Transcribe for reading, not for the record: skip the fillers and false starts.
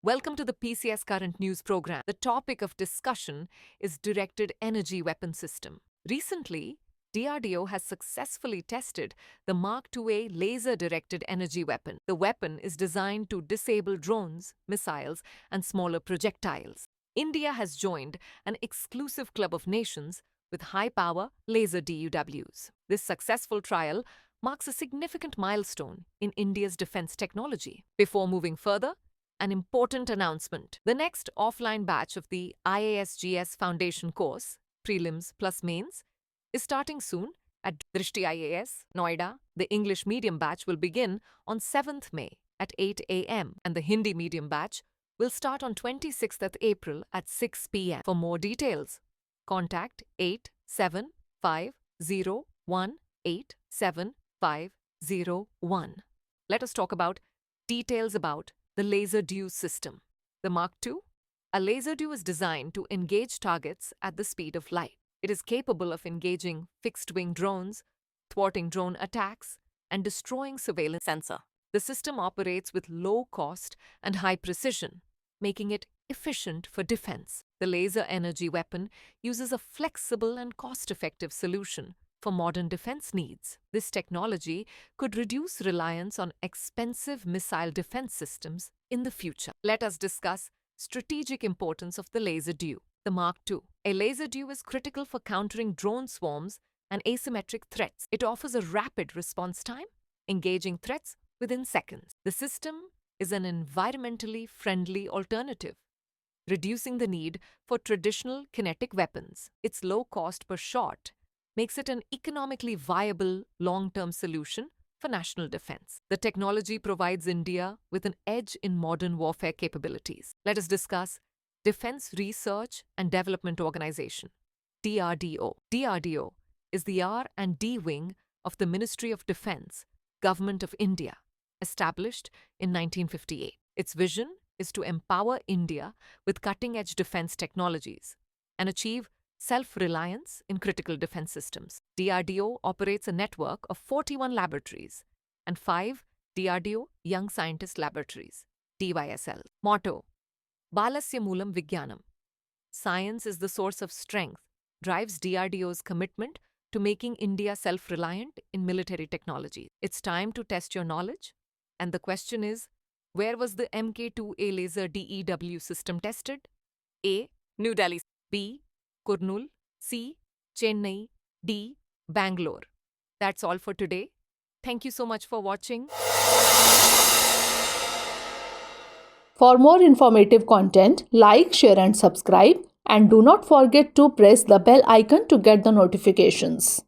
Welcome to the PCS Current News program. The topic of discussion is Directed Energy Weapon System. Recently, DRDO has successfully tested the Mark IIA laser-directed energy weapon. The weapon is designed to disable drones, missiles, and smaller projectiles. India has joined an exclusive club of nations with high-power laser DUWs. This successful trial marks a significant milestone in India's defense technology. Before moving further, an important announcement. The next offline batch of the IASGS Foundation course, Prelims plus Mains, is starting soon at Drishti IAS, Noida. The English medium batch will begin on 7th May at 8 a.m. and the Hindi medium batch will start on 26th April at 6 p.m. For more details, contact 8750187501. Let us talk about details about the Laser DEW system. The Mark II? A Laser DEW is designed to engage targets at the speed of light. It is capable of engaging fixed-wing drones, thwarting drone attacks, and destroying surveillance sensor. The system operates with low cost and high precision, making it efficient for defense. The laser energy weapon uses a flexible and cost-effective solution for modern defense needs. This technology could reduce reliance on expensive missile defense systems in the future. Let us discuss strategic importance of the Laser DEW. The Mark II. A Laser DEW is critical for countering drone swarms and asymmetric threats. It offers a rapid response time, engaging threats within seconds. The system is an environmentally friendly alternative, reducing the need for traditional kinetic weapons. Its low cost per shot makes it an economically viable long-term solution for national defense. The technology provides India with an edge in modern warfare capabilities. Let us discuss Defense Research and Development Organization, DRDO. DRDO is the R&D wing of the Ministry of Defense, Government of India, established in 1958. Its vision is to empower India with cutting-edge defense technologies and achieve self-reliance in critical defense systems. DRDO operates a network of 41 laboratories and 5 DRDO Young Scientist Laboratories, DYSL. Motto: Balasya Moolam Vigyanam. Science is the source of strength, drives DRDO's commitment to making India self-reliant in military technology. It's time to test your knowledge. And the question is, where was the Mk2A laser DEW system tested? A. New Delhi. B. Kurnool. C. Chennai. D. Bangalore. That's all for today. Thank you so much for watching. For more informative content, like, share and subscribe, and do not forget to press the bell icon to get the notifications.